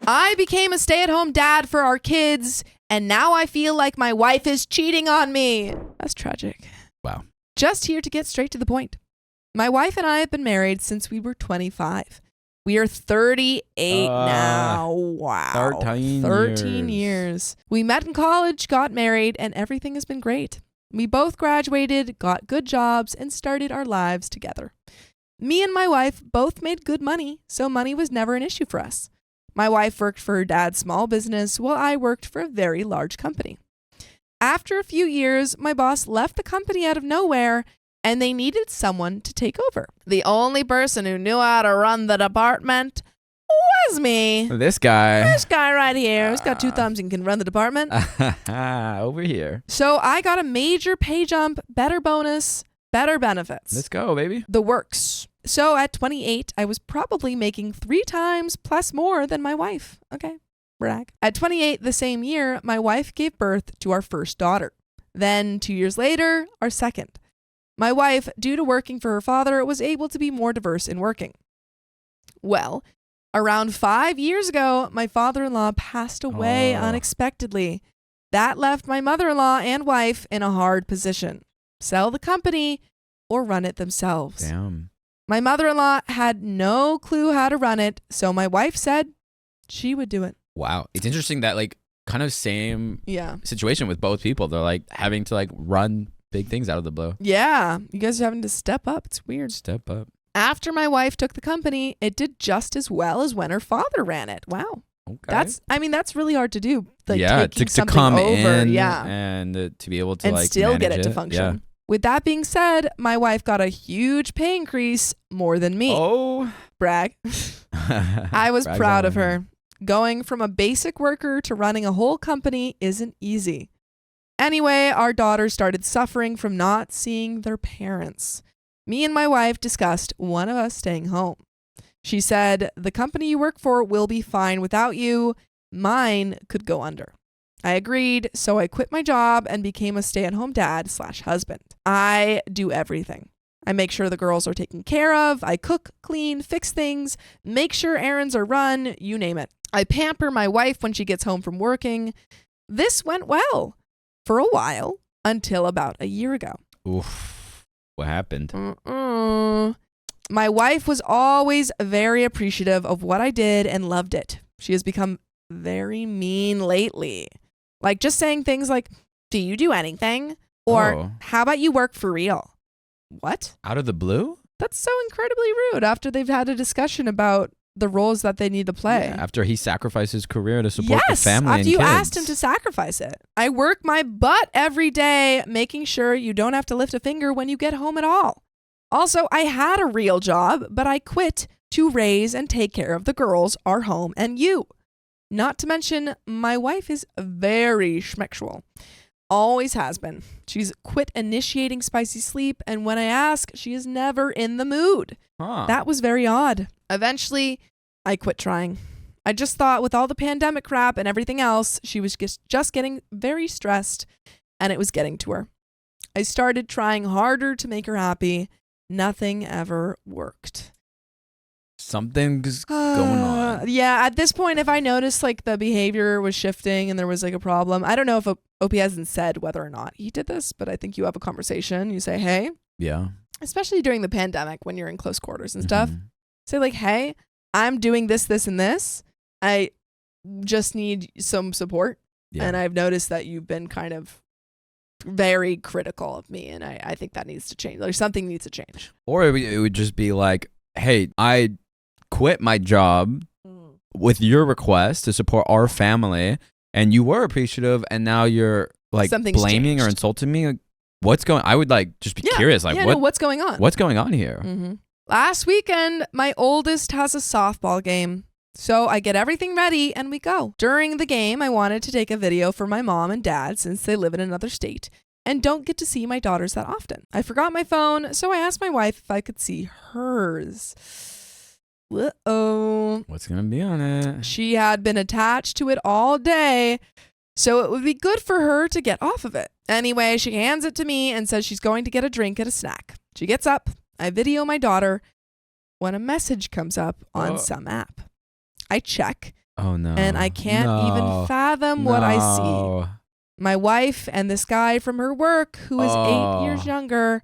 I became a stay-at-home dad for our kids, and now I feel like my wife is cheating on me. That's tragic. Wow. Just here to get straight to the point. My wife and I have been married since we were 25. We are 38 now. Wow. 13 years. We met in college, got married, and everything has been great. We both graduated, got good jobs, and started our lives together. Me and my wife both made good money, so money was never an issue for us. My wife worked for her dad's small business while I worked for a very large company. After a few years, my boss left the company out of nowhere, and they needed someone to take over. The only person who knew how to run the department was me. This guy right here. Who's got two thumbs and can run the department. Over here. So I got a major pay jump, better bonus, better benefits. Let's go, baby. The works. So at 28, I was probably making 3 times plus more than my wife. Okay, brag. At 28, the same year, my wife gave birth to our first daughter. Then 2 years later, our second. My wife, due to working for her father, was able to be more diverse in working. Well, around 5 years ago, my father-in-law passed away unexpectedly. That left my mother-in-law and wife in a hard position. Sell the company or run it themselves. Damn. My mother-in-law had no clue how to run it, so my wife said she would do it. Wow. It's interesting that like kind of same Yeah. situation with both people. They're like having to like run big things out of the blue. Yeah. You guys are having to step up. It's weird. Step up. After my wife took the company, it did just as well as when her father ran it. Wow. Okay. That's really hard to do. Like yeah, taking to come over, in yeah, and to be able to and like still get manage it to function. Yeah. With that being said, my wife got a huge pay increase, more than me. Oh. Brag. I was Brag proud on of her. Going from a basic worker to running a whole company isn't easy. Anyway, our daughters started suffering from not seeing their parents. Me and my wife discussed one of us staying home. She said, the company you work for will be fine without you. Mine could go under. I agreed, so I quit my job and became a stay-at-home dad/husband. I do everything. I make sure the girls are taken care of. I cook, clean, fix things, make sure errands are run, you name it. I pamper my wife when she gets home from working. This went well for a while until about a year ago. Oof. What happened? My wife was always very appreciative of what I did and loved it. She has become very mean lately. Like just saying things like, do you do anything? Or how about you work for real? What? Out of the blue? That's so incredibly rude after they've had a discussion about the roles that they need to play. Yeah, after he sacrificed his career to support the family after and you kids. asked him to sacrifice it. I work my butt every day making sure you don't have to lift a finger when you get home at all. Also, I had a real job, but I quit to raise and take care of the girls, our home, and you. Not to mention, my wife is very schmexual. Always has been. She's quit initiating spicy sleep, and when I ask, she is never in the mood. That was very odd. Eventually, I quit trying. I just thought with all the pandemic crap and everything else, she was just getting very stressed, and it was getting to her. I started trying harder to make her happy. Nothing ever worked. Something's going on. Yeah, at this point, if I noticed like the behavior was shifting and there was like a problem, I don't know if OP hasn't said whether or not he did this, but I think you have a conversation. You say, hey. Yeah. Especially during the pandemic when you're in close quarters and stuff. Say like, hey, I'm doing this, this, and this. I just need some support. Yeah. And I've noticed that you've been kind of very critical of me, and I think that needs to change. Like something needs to change. Or it would just be like, hey, I quit my job with your request to support our family, and you were appreciative, and now you're like blaming or insulting me. Like, what's going? I would like just be curious, like what's going on? What's going on here? Last weekend, my oldest has a softball game. So I get everything ready and we go. During the game, I wanted to take a video for my mom and dad since they live in another state and don't get to see my daughters that often. I forgot my phone, so I asked my wife if I could see hers. Uh-oh. What's going to be on it? She had been attached to it all day, so it would be good for her to get off of it. Anyway, she hands it to me and says she's going to get a drink and a snack. She gets up. I video my daughter when a message comes up on some app. I check, Oh no. And I can't even fathom what I see. My wife and this guy from her work, who is 8 years younger,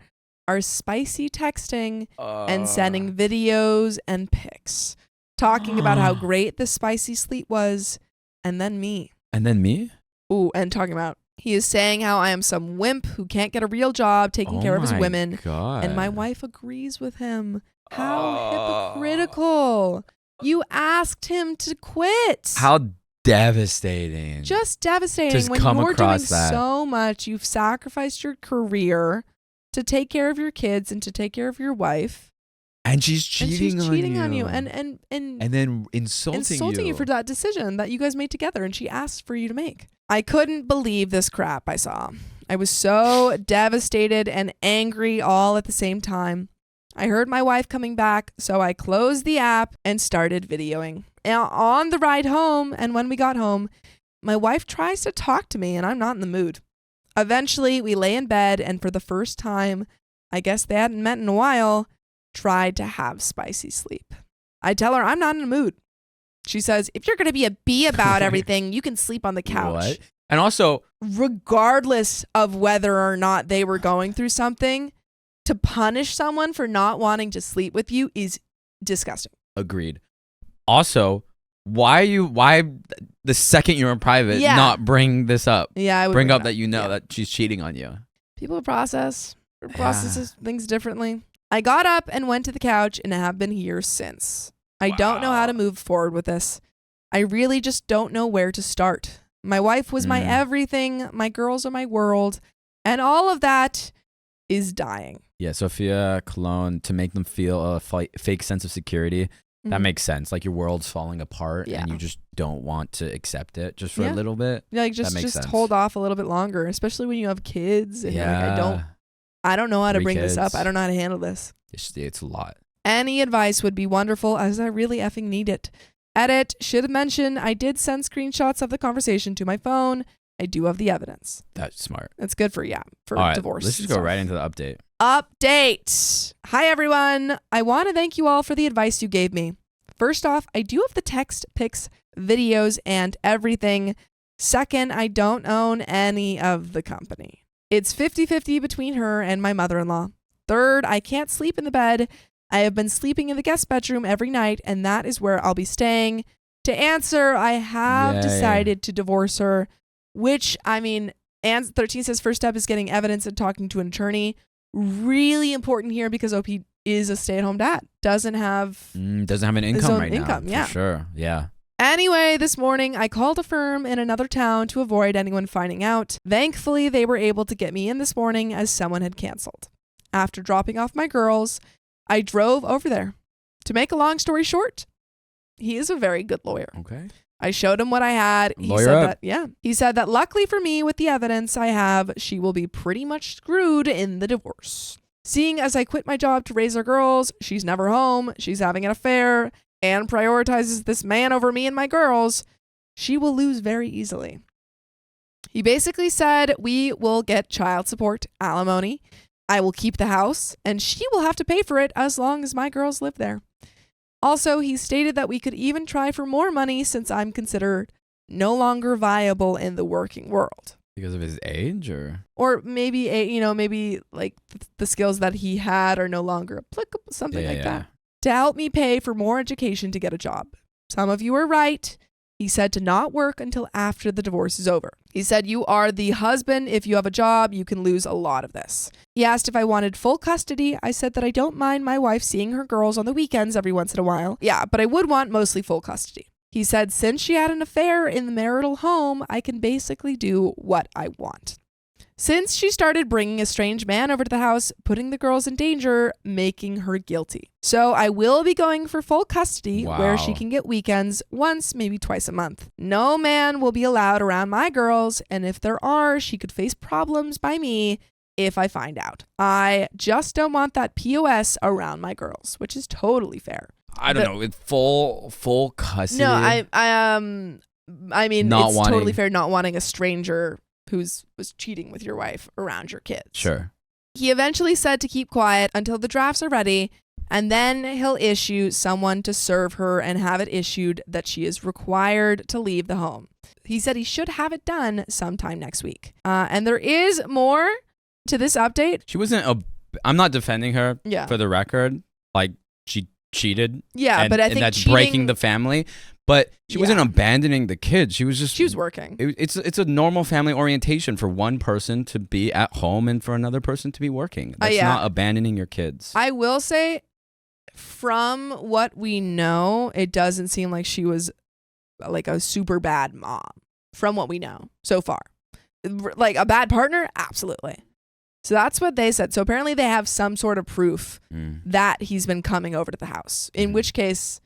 are spicy texting and sending videos and pics, talking about how great the spicy sleep was, and then me. And then me? Ooh, and talking about, he is saying how I am some wimp who can't get a real job taking care of his women. God. And my wife agrees with him. How hypocritical. You asked him to quit. How devastating. Just devastating. Just when come you're doing across that. so much, you've sacrificed your career to take care of your kids and to take care of your wife. And she's cheating on you. And then insulting you for that decision that you guys made together and she asked for you to make. I couldn't believe this crap I saw. I was so devastated and angry all at the same time. I heard my wife coming back, so I closed the app and started videoing. Now, on the ride home, and when we got home, my wife tries to talk to me, and I'm not in the mood. Eventually, we lay in bed, and for the first time, I guess they hadn't met in a while, tried to have spicy sleep. I tell her I'm not in the mood. She says, if you're going to be a bee about everything, you can sleep on the couch. What? And also, regardless of whether or not they were going through something, to punish someone for not wanting to sleep with you is disgusting. Agreed. Also, why the second you're in private not bring this up? Yeah, I would bring up that that she's cheating on you. People process things differently. I got up and went to the couch and have been here since. I don't know how to move forward with this. I really just don't know where to start. My wife was my everything. My girls are my world. And all of that is dying. Yeah, Sophia Cologne, to make them feel a fake sense of security, that makes sense. Like your world's falling apart and you just don't want to accept it just for a little bit. Yeah, like just hold off a little bit longer, especially when you have kids. And I don't know how to bring this up. I don't know how to handle this. It's a lot. Any advice would be wonderful, as I really effing need it. Edit, should have mentioned I did send screenshots of the conversation to my phone. I do have the evidence. That's smart. That's good for divorce. Let's just go right into the update. Update. Hi, everyone. I want to thank you all for the advice you gave me. First off, I do have the text, pics, videos, and everything. Second, I don't own any of the company. It's 50-50 between her and my mother-in-law. Third, I can't sleep in the bed. I have been sleeping in the guest bedroom every night, and that is where I'll be staying. To answer, I have decided to divorce her, which, I mean, Anne 13 says first step is getting evidence and talking to an attorney. Really important here because OP is a stay-at-home dad. Doesn't have an income right now. For sure. Yeah. Anyway, this morning I called a firm in another town to avoid anyone finding out. Thankfully, they were able to get me in this morning as someone had canceled. After dropping off my girls, I drove over there. To make a long story short, he is a very good lawyer. Okay. I showed him what I had. He said that luckily for me, with the evidence I have, she will be pretty much screwed in the divorce. Seeing as I quit my job to raise our girls, she's never home, she's having an affair, and prioritizes this man over me and my girls, she will lose very easily. He basically said we will get child support, alimony, I will keep the house, and she will have to pay for it as long as my girls live there. Also, he stated that we could even try for more money since I'm considered no longer viable in the working world. Because of his age, or maybe maybe like the skills that he had are no longer applicable, something like that. To help me pay for more education to get a job. Some of you are right. He said to not work until after the divorce is over. He said you are the husband. If you have a job, you can lose a lot of this. He asked if I wanted full custody. I said that I don't mind my wife seeing her girls on the weekends every once in a while. Yeah, but I would want mostly full custody. He said since she had an affair in the marital home, I can basically do what I want. Since she started bringing a strange man over to the house, putting the girls in danger, making her guilty. So I will be going for full custody where she can get weekends once, maybe twice a month. No man will be allowed around my girls, and if there are, she could face problems by me if I find out. I just don't want that POS around my girls, which is totally fair. I don't know, with full custody. No, I mean, it's totally fair not wanting a stranger was cheating with your wife around your kids. Sure. He eventually said to keep quiet until the drafts are ready, And then he'll issue someone to serve her and have it issued that she is required to leave the home. He said he should have it done sometime next week. And there is more to this update. She wasn't I'm not defending her for the record. Like, she cheated. Yeah, but I think that's breaking the family. But she wasn't abandoning the kids. She was working. It's a normal family orientation for one person to be at home and for another person to be working. That's not abandoning your kids. I will say, from what we know, it doesn't seem like she was like a super bad mom. From what we know so far, like a bad partner, absolutely. So that's what they said. So apparently they have some sort of proof that he's been coming over to the house, in which case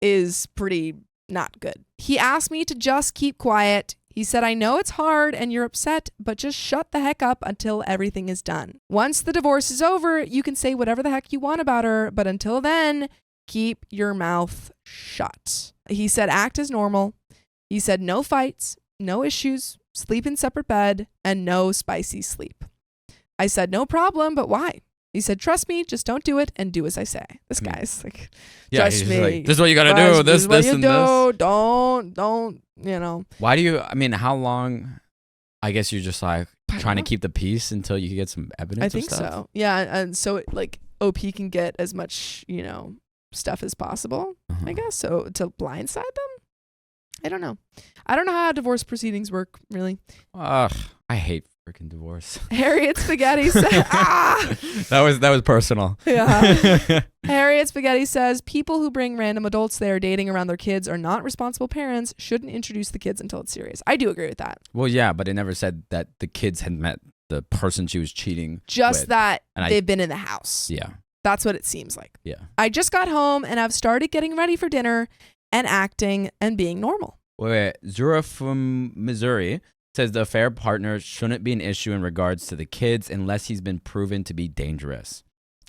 is pretty not good. He asked me to just keep quiet. He said, I know it's hard and you're upset, but just shut the heck up until everything is done. Once the divorce is over, you can say whatever the heck you want about her, but until then, keep your mouth shut. He said, act as normal. He said, no fights, no issues, sleep in separate bed, and no spicy sleep. I said, no problem, but why? He said, trust me, just don't do it and do as I say. This guy's like, trust me. Like, this is what you got to do. This, and this. Don't, Why do you, how long, I guess you're just like trying to keep the peace until you get some evidence I think so. Yeah. And so OP can get as much, stuff as possible, I guess. So to blindside them? I don't know. I don't know how divorce proceedings work, really. Ugh, I hate freaking divorce. Harriet Spaghetti said, That was personal. Yeah. Harriet Spaghetti says, people who bring random adults they are dating around their kids are not responsible parents, shouldn't introduce the kids until it's serious. I do agree with that. Well, yeah, but it never said that the kids had met the person she was cheating Just with. that they've been in the house. Yeah. That's what it seems like. Yeah. I just got home and I've started getting ready for dinner and acting and being normal. Wait. Zura from Missouri says the affair partner shouldn't be an issue in regards to the kids unless he's been proven to be dangerous.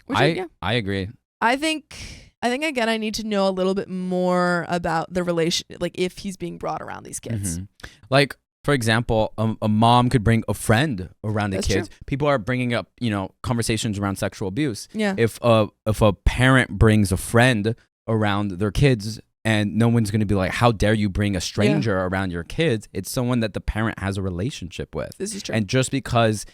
I agree. I think again, I need to know a little bit more about the relation, like if he's being brought around these kids. Mm-hmm. Like, for example, a mom could bring a friend around the That's kids. True. People are bringing up, conversations around sexual abuse. Yeah. If a parent brings a friend around their kids, and no one's going to be like, how dare you bring a stranger around your kids? It's someone that the parent has a relationship with. This is true. And just because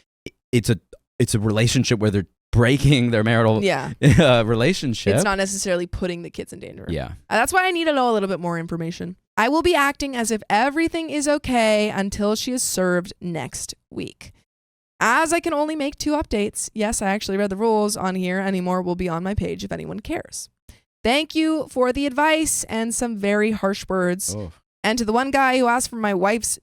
it's a relationship where they're breaking their marital relationship, it's not necessarily putting the kids in danger. Yeah. That's why I need to know a little bit more information. I will be acting as if everything is okay until she is served next week. As I can only make 2 updates, yes, I actually read the rules on here. Any more will be on my page if anyone cares. Thank you for the advice and some very harsh words. Oh. And to the one guy who asked for my wife's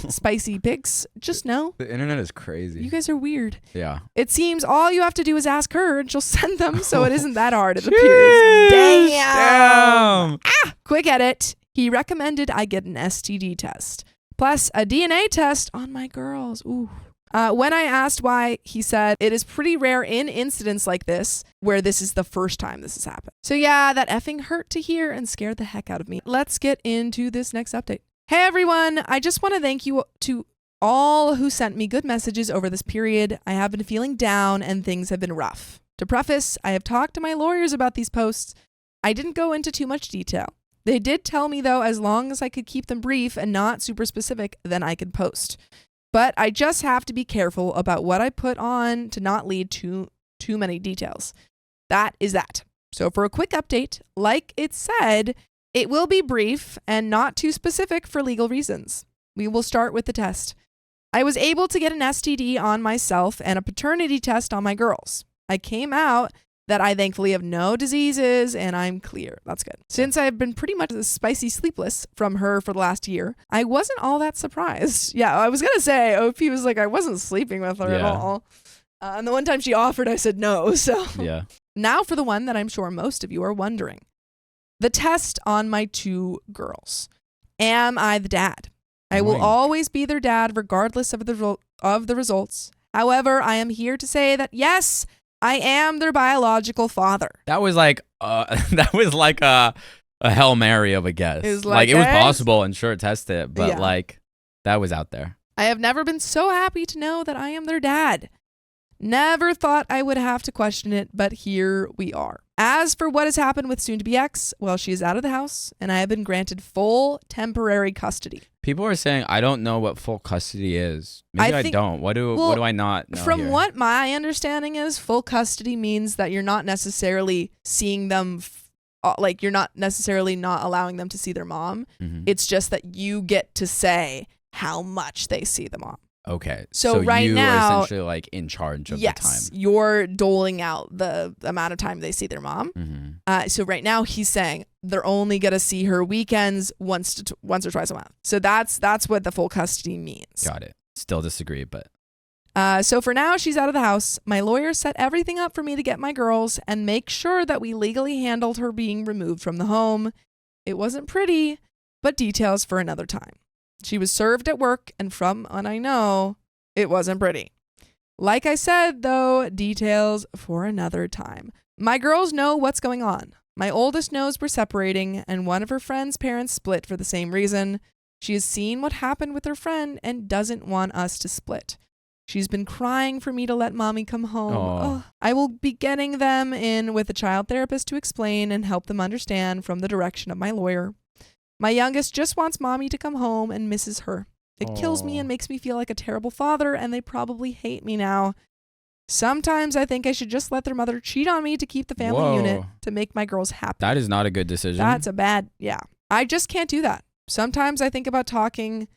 spicy pics, just know. The internet is crazy. You guys are weird. Yeah. It seems all you have to do is ask her and she'll send them, so it isn't that hard, it appears. Damn. Quick edit. He recommended I get an STD test, plus a DNA test on my girls. Ooh. When I asked why, he said, it is pretty rare in incidents like this where this is the first time this has happened. So yeah, that effing hurt to hear and scared the heck out of me. Let's get into this next update. Hey everyone, I just want to thank you to all who sent me good messages over this period. I have been feeling down and things have been rough. To preface, I have talked to my lawyers about these posts. I didn't go into too much detail. They did tell me though, as long as I could keep them brief and not super specific, then I could post. But I just have to be careful about what I put on to not lead to too many details. That is that. So for a quick update, like it said, it will be brief and not too specific for legal reasons. We will start with the test. I was able to get an STD on myself and a paternity test on my girls. I came out that I thankfully have no diseases and I'm clear. That's good. Since I've been pretty much spicy sleepless from her for the last year, I wasn't all that surprised. Yeah, I was going to say, OP was like, I wasn't sleeping with her at all. And the one time she offered, I said no. So yeah. Now for the one that I'm sure most of you are wondering. The test on my 2 girls. Am I the dad? I will always be their dad regardless of the results. However, I am here to say that yes, I am their biological father. That was like a Hail Mary of a guess. It was possible and sure test it, but that was out there. I have never been so happy to know that I am their dad. Never thought I would have to question it, but here we are. As for what has happened with soon-to-be ex, well, she is out of the house, and I have been granted full temporary custody. People are saying, I don't know what full custody is. Maybe I don't. What do I not know From here? what my understanding is, full custody means that you're not necessarily seeing them, like you're not necessarily not allowing them to see their mom. Mm-hmm. It's just that you get to say how much they see the mom. Okay. So right you now, are essentially like in charge of the time. Yes, you're doling out the amount of time they see their mom. Mm-hmm. So right now he's saying they're only going to see her weekends once or twice a month. So that's what the full custody means. Got it. Still disagree, but. So for now, she's out of the house. My lawyer set everything up for me to get my girls and make sure that we legally handled her being removed from the home. It wasn't pretty, but details for another time. She was served at work, and from what I know, it wasn't pretty. Like I said, though, details for another time. My girls know what's going on. My oldest knows we're separating, and one of her friend's parents split for the same reason. She has seen what happened with her friend and doesn't want us to split. She's been crying for me to let mommy come home. Oh, I will be getting them in with a child therapist to explain and help them understand from the direction of my lawyer. My youngest just wants mommy to come home and misses her. It kills me and makes me feel like a terrible father, and they probably hate me now. Sometimes I think I should just let their mother cheat on me to keep the family unit to make my girls happy. That is not a good decision. That's yeah. I just can't do that. Sometimes I think about talking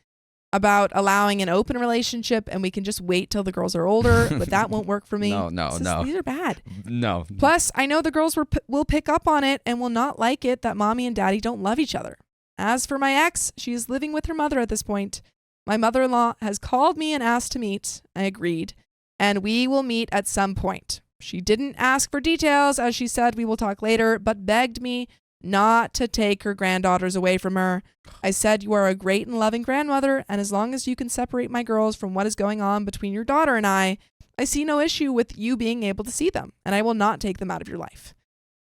about allowing an open relationship and we can just wait till the girls are older, but that won't work for me. No. These are bad. No. Plus, I know the girls will pick up on it and will not like it that mommy and daddy don't love each other. As for my ex, she is living with her mother at this point. My mother-in-law has called me and asked to meet. I agreed, and we will meet at some point. She didn't ask for details, as she said we will talk later, but begged me not to take her granddaughters away from her. I said, you are a great and loving grandmother, and as long as you can separate my girls from what is going on between your daughter and I see no issue with you being able to see them, and I will not take them out of your life.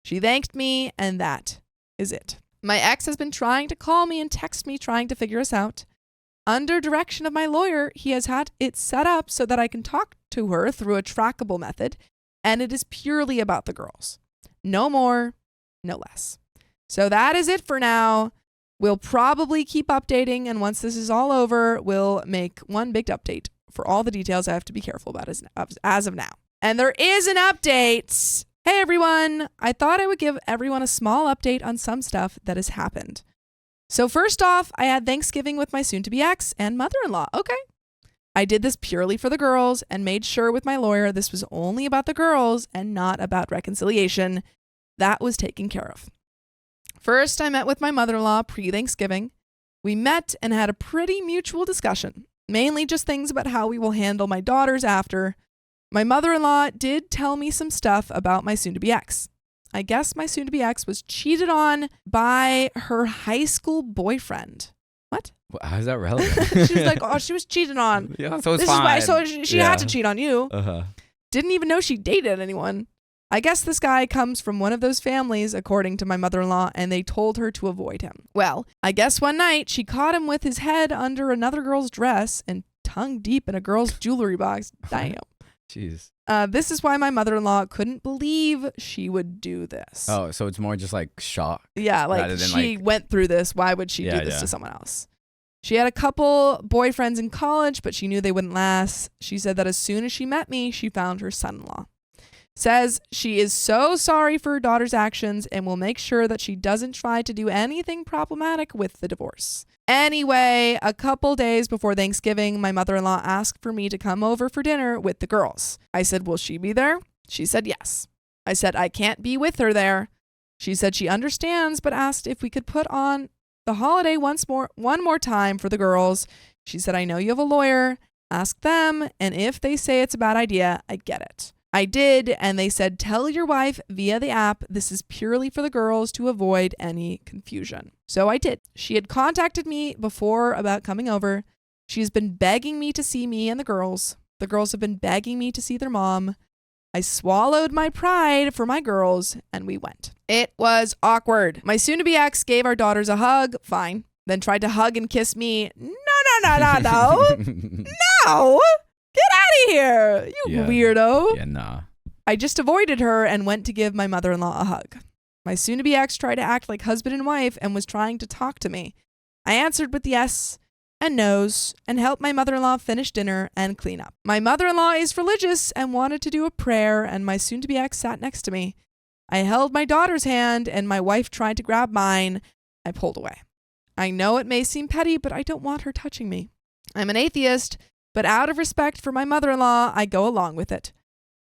She thanked me, and that is it. My ex has been trying to call me and text me trying to figure us out. Under direction of my lawyer, he has had it set up so that I can talk to her through a trackable method, and it is purely about the girls. No more, no less. So that is it for now. We'll probably keep updating, and once this is all over, we'll make one big update for all the details I have to be careful about as of now. And there is an update. Hey everyone, I thought I would give everyone a small update on some stuff that has happened. So first off, I had Thanksgiving with my soon-to-be ex and mother-in-law. Okay. I did this purely for the girls and made sure with my lawyer this was only about the girls and not about reconciliation. That was taken care of. First, I met with my mother-in-law pre-Thanksgiving. We met and had a pretty mutual discussion, mainly just things about how we will handle my daughters after. My mother-in-law did tell me some stuff about my soon-to-be ex. I guess my soon-to-be ex was cheated on by her high school boyfriend. What? How is that relevant? She was like, oh, she was cheated on. Yeah, so it's this fine. Is why, so she had to cheat on you. Uh-huh. Didn't even know she dated anyone. I guess this guy comes from one of those families, according to my mother-in-law, and they told her to avoid him. Well, I guess one night she caught him with his head under another girl's dress and tongue deep in a girl's jewelry box. Damn. Jeez. This is why my mother-in-law couldn't believe she would do this. Oh, so it's more just like shock. Yeah, like she went through this. Why would she do this to someone else? She had a couple boyfriends in college, but she knew they wouldn't last. She said that as soon as she met me, she found her son-in-law. Says she is so sorry for her daughter's actions and will make sure that she doesn't try to do anything problematic with the divorce. Anyway, a couple days before Thanksgiving, my mother-in-law asked for me to come over for dinner with the girls. I said, will she be there? She said yes. I said, I can't be with her there. She said she understands, but asked if we could put on the holiday one more time for the girls. She said, I know you have a lawyer. Ask them, and if they say it's a bad idea, I get it. I did, and they said, tell your wife via the app this is purely for the girls to avoid any confusion. So I did. She had contacted me before about coming over. She's been begging me to see me and the girls. The girls have been begging me to see their mom. I swallowed my pride for my girls, and we went. It was awkward. My soon-to-be ex gave our daughters a hug. Fine. Then tried to hug and kiss me. No. No. Get out of here, you weirdo. Yeah, nah. I just avoided her and went to give my mother-in-law a hug. My soon-to-be ex tried to act like husband and wife and was trying to talk to me. I answered with yes and no's and helped my mother-in-law finish dinner and clean up. My mother-in-law is religious and wanted to do a prayer, and my soon-to-be ex sat next to me. I held my daughter's hand and my wife tried to grab mine. I pulled away. I know it may seem petty, but I don't want her touching me. I'm an atheist, but out of respect for my mother-in-law, I go along with it.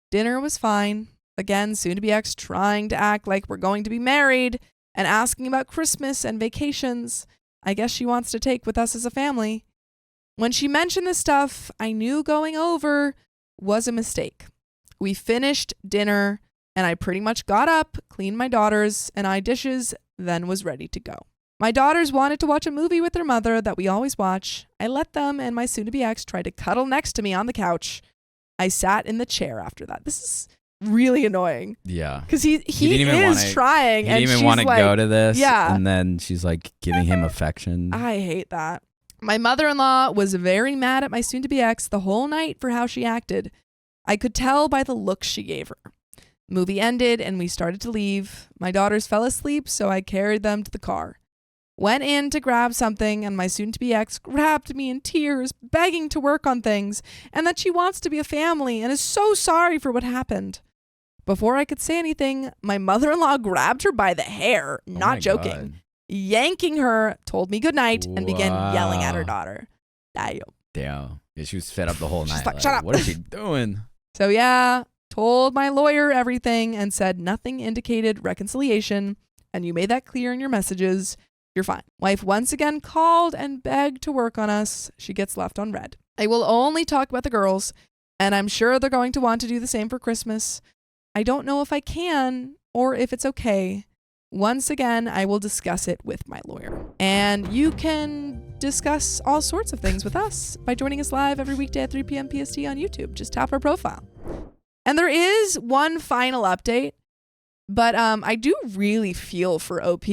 Dinner was fine. Again, soon-to-be ex trying to act like we're going to be married and asking about Christmas and vacations. I guess she wants to take with us as a family. When she mentioned this stuff, I knew going over was a mistake. We finished dinner, and I pretty much got up, cleaned my daughter's and I dishes, then was ready to go. My daughters wanted to watch a movie with their mother that we always watch. I let them and my soon-to-be ex try to cuddle next to me on the couch. I sat in the chair after that. This is really annoying. Yeah. Because he is trying. He didn't even want to go to this. Yeah. And then she's like giving him affection. I hate that. My mother-in-law was very mad at my soon-to-be ex the whole night for how she acted. I could tell by the look she gave her. Movie ended and we started to leave. My daughters fell asleep, so I carried them to the car. Went in to grab something, and my soon-to-be ex grabbed me in tears, begging to work on things, and that she wants to be a family and is so sorry for what happened. Before I could say anything, my mother-in-law grabbed her by the hair, not joking, God. Yanking her, told me goodnight, and began yelling at her daughter. Damn. Yeah, she was fed up the whole night. Like, shut up. What is she doing? So yeah, told my lawyer everything and said nothing indicated reconciliation, and you made that clear in your messages. You're fine. Wife once again called and begged to work on us. She gets left on red. I will only talk about the girls, and I'm sure they're going to want to do the same for Christmas. I don't know if I can or if it's okay. Once again, I will discuss it with my lawyer. And you can discuss all sorts of things with us by joining us live every weekday at 3 p.m. PST on YouTube. Just tap our profile. And there is one final update, but I do really feel for OP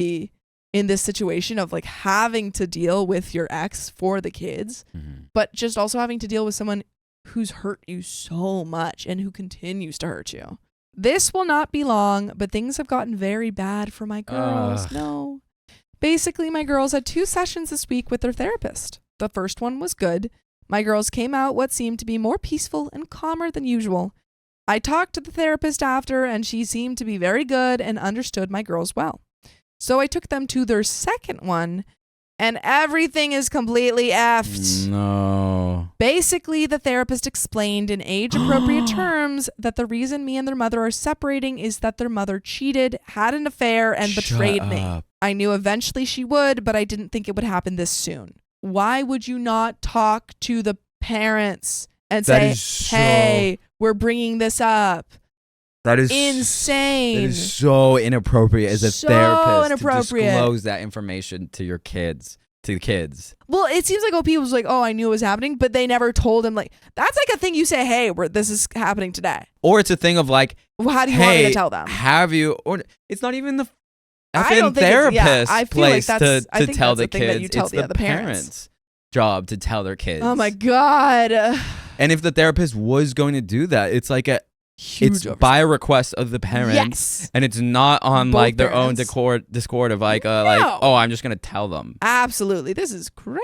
in this situation of like having to deal with your ex for the kids, but just also having to deal with someone who's hurt you so much and who continues to hurt you. This will not be long, but things have gotten very bad for my girls. No. Basically, my girls had 2 sessions this week with their therapist. The first one was good. My girls came out what seemed to be more peaceful and calmer than usual. I talked to the therapist after, and she seemed to be very good and understood my girls well. So I took them to their second one, and everything is completely effed. No. Basically, the therapist explained in age-appropriate terms that the reason me and their mother are separating is that their mother cheated, had an affair, and betrayed me. I knew eventually she would, but I didn't think it would happen this soon. Why would you not talk to the parents and say, hey, we're bringing this up? That is insane. That is so inappropriate as a therapist to disclose that information to your kids, to the kids. Well, it seems like OP was like, oh, I knew it was happening, but they never told him. Like, that's like a thing you say, hey, this is happening today. Or it's a thing of like, well, how do you want me to tell them? Have you? Or it's not even the therapist's place to tell the kids. It's the parents' job to tell their kids. Oh my God. And if the therapist was going to do that, it's like it's by request of the parents, yes. And it's not on both like their parents. Own discord of like, like, oh, I'm just gonna tell them. Absolutely, this is crazy.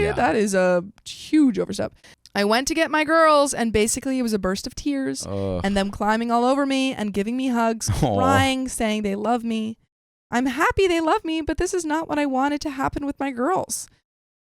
Yeah. That is a huge overstep. I went to get my girls, and basically it was a burst of tears and them climbing all over me and giving me hugs, crying, saying they love me. I'm happy they love me, but this is not what I wanted to happen with my girls.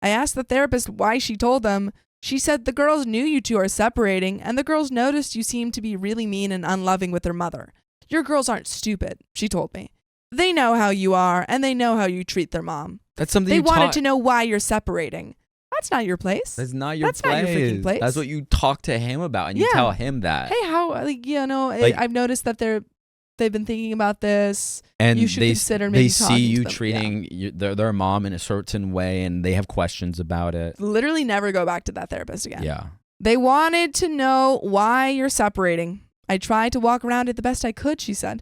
I asked the therapist why she told them. She said the girls knew you two are separating, and the girls noticed you seem to be really mean and unloving with their mother. Your girls aren't stupid, she told me. They know how you are, and they know how you treat their mom. That's something they wanted to know why you're separating. That's not your place. That's not your place. That's not your freaking place. That's what you talk to him about, and you tell him that. Hey, I've noticed that they've been thinking about this, and you should consider maybe talking to them. They see you treating their mom in a certain way, and they have questions about it. Literally never go back to that therapist again. Yeah. They wanted to know why you're separating. I tried to walk around it the best I could, she said.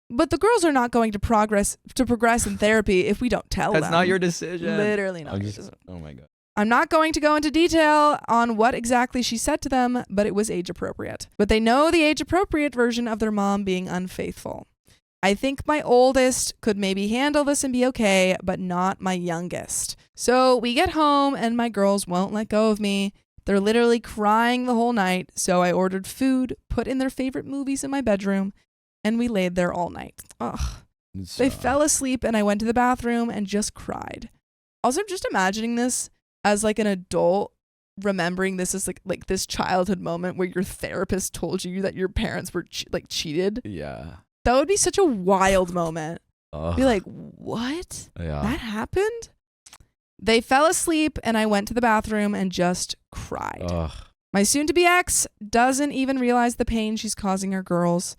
But the girls are not going to progress in therapy if we don't tell them. That's not your decision. Literally not your decision. Oh my God. I'm not going to go into detail on what exactly she said to them, but it was age appropriate. But they know the age appropriate version of their mom being unfaithful. I think my oldest could maybe handle this and be okay, but not my youngest. So we get home and my girls won't let go of me. They're literally crying the whole night. So I ordered food, put in their favorite movies in my bedroom, and we laid there all night. Ugh. They fell asleep and I went to the bathroom and just cried. Also, just imagining this as like an adult, remembering this as like this childhood moment where your therapist told you that your parents were cheated. Yeah. That would be such a wild moment. Ugh. Be like, what? Yeah. That happened? They fell asleep and I went to the bathroom and just cried. Ugh. My soon-to-be ex doesn't even realize the pain she's causing her girls.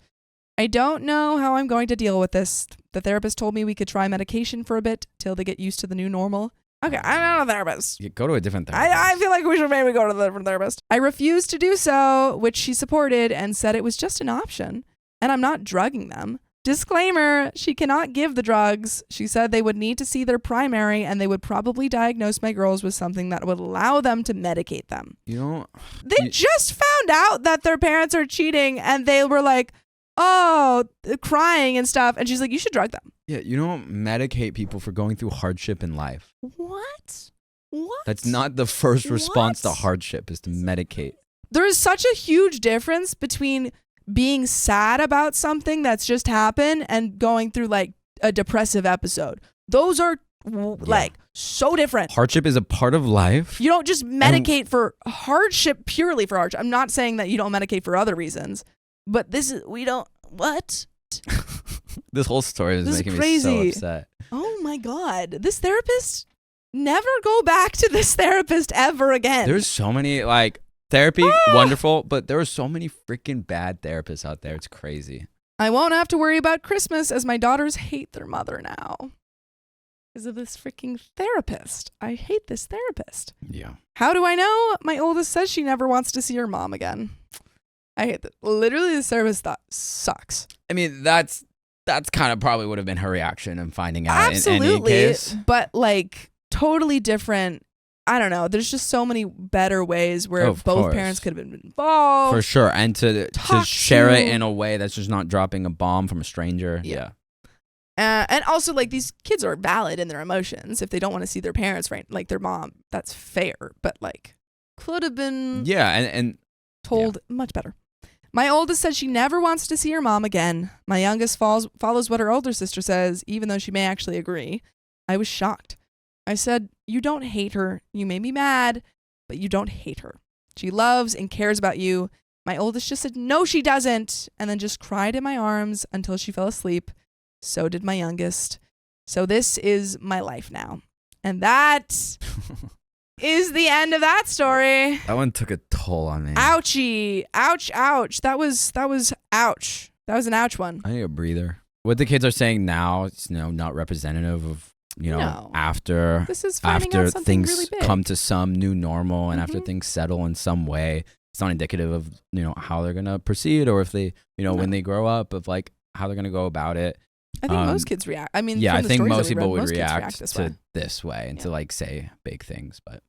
I don't know how I'm going to deal with this. The therapist told me we could try medication for a bit till they get used to the new normal. Okay, I'm not a therapist. You go to a different therapist. I feel like we should maybe go to the different therapist. I refused to do so, which she supported and said it was just an option. And I'm not drugging them. Disclaimer, she cannot give the drugs. She said they would need to see their primary and they would probably diagnose my girls with something that would allow them to medicate them. They just found out that their parents are cheating and they were like, oh, crying and stuff. And she's like, you should drug them. Yeah, you don't medicate people for going through hardship in life. What? That's not the first response to hardship, is to medicate. There is such a huge difference between being sad about something that's just happened and going through like a depressive episode. Those are like so different. Hardship is a part of life. You don't just medicate for hardship, purely for hardship. I'm not saying that you don't medicate for other reasons, but what? This whole story is making me so upset. Oh my God. This therapist, never go back to this therapist ever again. There's so many therapy, wonderful, but there are so many freaking bad therapists out there. It's crazy. I won't have to worry about Christmas as my daughters hate their mother now because of this freaking therapist. I hate this therapist. Yeah. How do I know? My oldest says she never wants to see her mom again. I hate that. Literally, the service sucks. I mean, that's kind of probably would have been her reaction in finding out. Absolutely, in any case. But like totally different. I don't know. There's just so many better ways where both parents could have been involved. For sure. And to share it in a way that's just not dropping a bomb from a stranger. Yeah. And also, like, these kids are valid in their emotions. If they don't want to see their parents, right, like their mom, that's fair. But like, could have been and told much better. My oldest said she never wants to see her mom again. My youngest follows what her older sister says, even though she may actually agree. I was shocked. I said, you don't hate her. You may be mad, but you don't hate her. She loves and cares about you. My oldest just said, no, she doesn't. And then just cried in my arms until she fell asleep. So did my youngest. So this is my life now. And that is the end of that story. That one took a toll on me. Ouchie. Ouch, ouch. That was ouch. That was an ouch one. I need a breather. What the kids are saying now is not representative of after things really big. come to some new normal and after things settle in some way. It's not indicative of how they're gonna proceed or if they when they grow up of like how they're gonna go about it. I think most kids react. I mean, I think most people would react react to this way and to like say big things, but